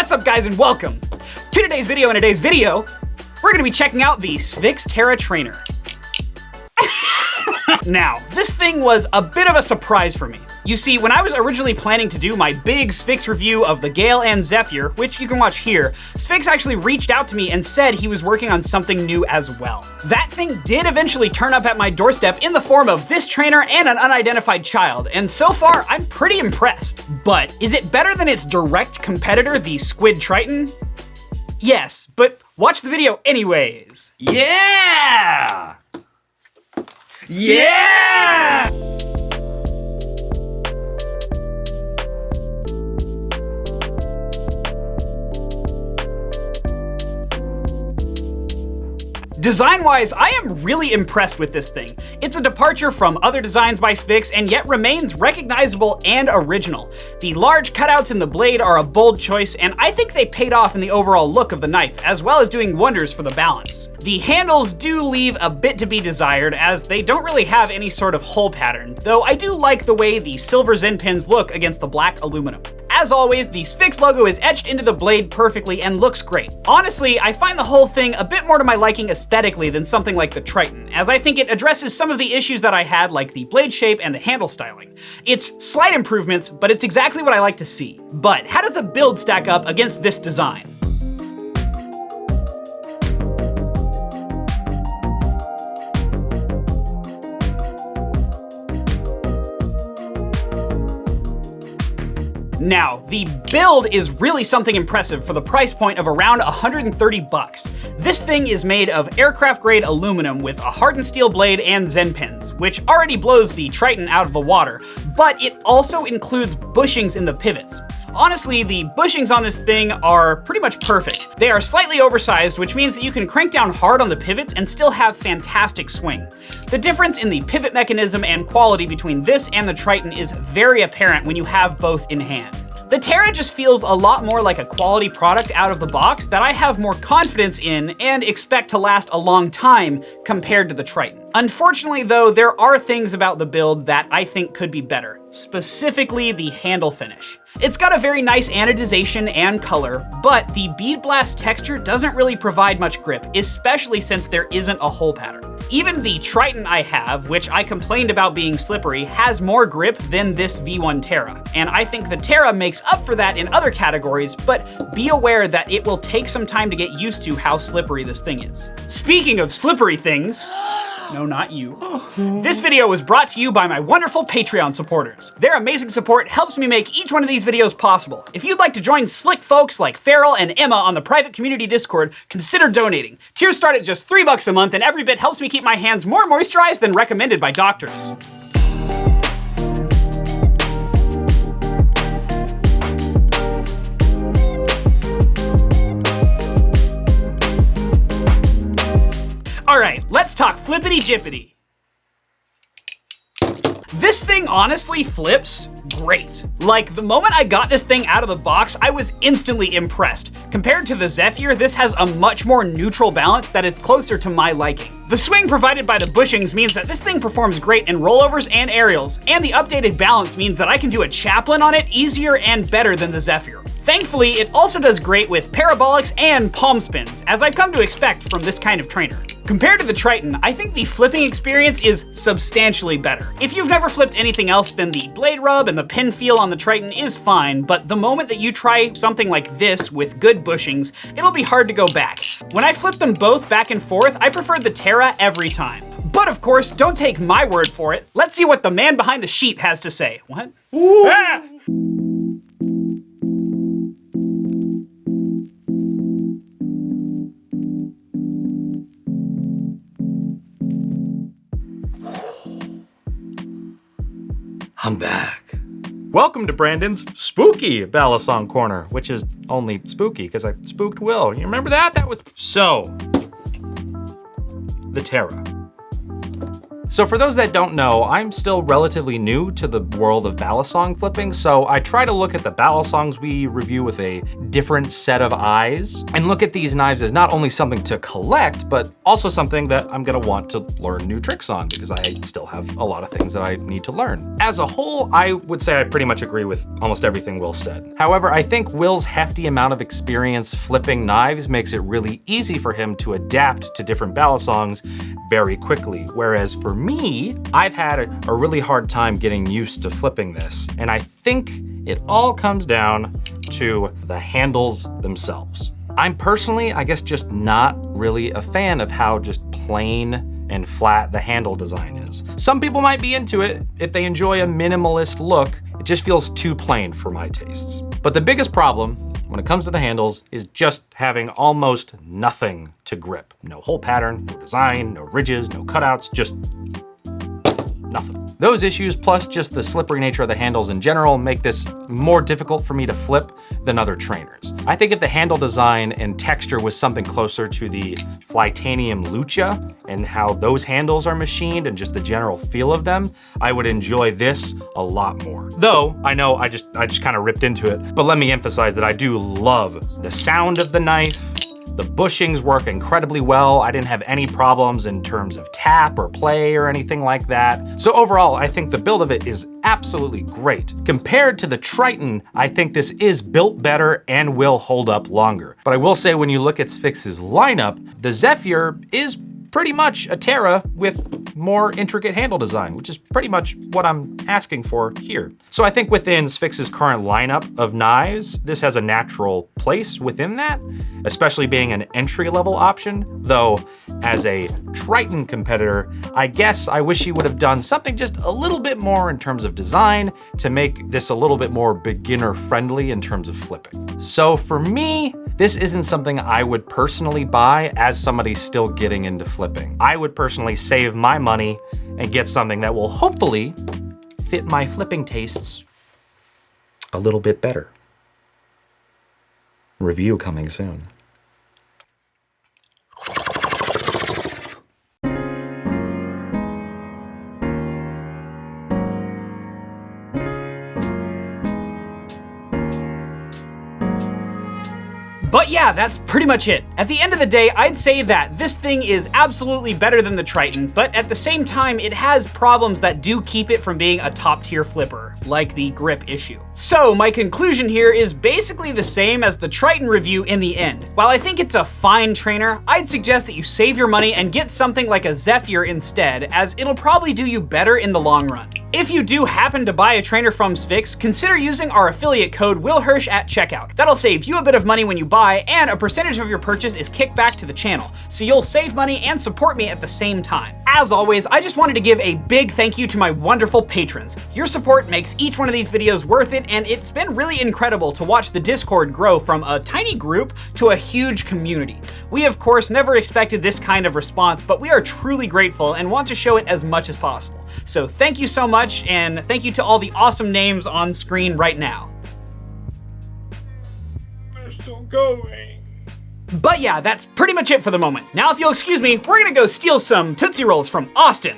What's up guys and welcome to today's video. In today's video, we're gonna be checking out the Svix Terra trainer. Now, this thing was a bit of a surprise for me. You see, when I was originally planning to do my big Svix review of the Gale and Zephyr, which you can watch here, Svix actually reached out to me and said he was working on something new as well. That thing did eventually turn up at my doorstep in the form of this trainer and an unidentified child, and so far, I'm pretty impressed. But is it better than its direct competitor, the Squid Triton? Yes, but watch the video anyways. Yeah! Yeah! Design-wise, I am really impressed with this thing. It's a departure from other designs by Svix and yet remains recognizable and original. The large cutouts in the blade are a bold choice, and I think they paid off in the overall look of the knife, as well as doing wonders for the balance. The handles do leave a bit to be desired, as they don't really have any sort of hole pattern, though I do like the way the silver Zen pins look against the black aluminum. As always, the Svix logo is etched into the blade perfectly and looks great. Honestly, I find the whole thing a bit more to my liking aesthetically than something like the Triton, as I think it addresses some of the issues that I had, like the blade shape and the handle styling. It's slight improvements, but it's exactly what I like to see. But how does the build stack up against this design? Now, the build is really something impressive for the price point of around 130 bucks. This thing is made of aircraft grade aluminum with a hardened steel blade and Zen pins, which already blows the Triton out of the water, but it also includes bushings in the pivots. Honestly, the bushings on this thing are pretty much perfect. They are slightly oversized, which means that you can crank down hard on the pivots and still have fantastic swing. The difference in the pivot mechanism and quality between this and the Triton is very apparent when you have both in hand. The Terra just feels a lot more like a quality product out of the box that I have more confidence in and expect to last a long time compared to the Triton. Unfortunately though, there are things about the build that I think could be better, specifically the handle finish. It's got a very nice anodization and color, but the bead blast texture doesn't really provide much grip, especially since there isn't a hole pattern. Even the Triton I have, which I complained about being slippery, has more grip than this V1 Terra. And I think the Terra makes up for that in other categories, but be aware that it will take some time to get used to how slippery this thing is. Speaking of slippery things, no, not you. This video was brought to you by my wonderful Patreon supporters. Their amazing support helps me make each one of these videos possible. If you'd like to join slick folks like Farrell and Emma on the private community Discord, consider donating. Tiers start at just $3 a month, and every bit helps me keep my hands more moisturized than recommended by doctors. All right, let's talk Flippity Dippity. This thing honestly flips great. Like, the moment I got this thing out of the box, I was instantly impressed. Compared to the Zephyr, this has a much more neutral balance that is closer to my liking. The swing provided by the bushings means that this thing performs great in rollovers and aerials, and the updated balance means that I can do a chaplain on it easier and better than the Zephyr. Thankfully, it also does great with parabolics and palm spins, as I've come to expect from this kind of trainer. Compared to the Triton, I think the flipping experience is substantially better. If you've never flipped anything else, then the blade rub and the pin feel on the Triton is fine, but the moment that you try something like this with good bushings, it'll be hard to go back. When I flip them both back and forth, I prefer the Terra every time. But of course, don't take my word for it. Let's see what the man behind the sheet has to say. What? Ah! I'm back. Welcome to Brandon's spooky Balisong corner, which is only spooky because I spooked Will. You remember that? That was so. The Terra. So for those that don't know, I'm still relatively new to the world of Balisong flipping, so I try to look at the Balisongs we review with a different set of eyes, and look at these knives as not only something to collect, but also something that I'm gonna want to learn new tricks on, because I still have a lot of things that I need to learn. As a whole, I would say I pretty much agree with almost everything Will said. However, I think Will's hefty amount of experience flipping knives makes it really easy for him to adapt to different Balisongs very quickly. Whereas for me, I've had a really hard time getting used to flipping this. And I think it all comes down to the handles themselves. I'm personally, I guess, just not really a fan of how just plain and flat the handle design is. Some people might be into it if they enjoy a minimalist look. It just feels too plain for my tastes. But the biggest problem when it comes to the handles is just having almost nothing to grip. No hole pattern, no design, no ridges, no cutouts, just nothing. Those issues, plus just the slippery nature of the handles in general, make this more difficult for me to flip than other trainers. I think if the handle design and texture was something closer to the Flitanium Lucha and how those handles are machined and just the general feel of them, I would enjoy this a lot more. Though, I know I just kind of ripped into it, but let me emphasize that I do love the sound of the knife. The bushings work incredibly well. I didn't have any problems in terms of tap or play or anything like that. So overall, I think the build of it is absolutely great. Compared to the Triton, I think this is built better and will hold up longer. But I will say when you look at Svix's lineup, the Zephyr is pretty much a Terra with more intricate handle design, which is pretty much what I'm asking for here. So I think within Svix's current lineup of knives, this has a natural place within that, especially being an entry-level option, though as a Triton competitor, I guess I wish he would have done something just a little bit more in terms of design to make this a little bit more beginner-friendly in terms of flipping. So for me, this isn't something I would personally buy as somebody still getting into flipping. I would personally save my money and get something that will hopefully fit my flipping tastes a little bit better. Review coming soon. But yeah, that's pretty much it. At the end of the day, I'd say that this thing is absolutely better than the Triton, but at the same time, it has problems that do keep it from being a top tier flipper, like the grip issue. So my conclusion here is basically the same as the Triton review in the end. While I think it's a fine trainer, I'd suggest that you save your money and get something like a Zephyr instead, as it'll probably do you better in the long run. If you do happen to buy a trainer from Svix, consider using our affiliate code Hirsch at checkout. That'll save you a bit of money when you buy, and a percentage of your purchase is kicked back to the channel, so you'll save money and support me at the same time. As always, I just wanted to give a big thank you to my wonderful patrons. Your support makes each one of these videos worth it, and it's been really incredible to watch the Discord grow from a tiny group to a huge community. We of course never expected this kind of response, but we are truly grateful and want to show it as much as possible. So thank you so much, and thank you to all the awesome names on screen right now. We're still going. But yeah, that's pretty much it for the moment. Now if you'll excuse me, we're gonna go steal some Tootsie Rolls from Austin.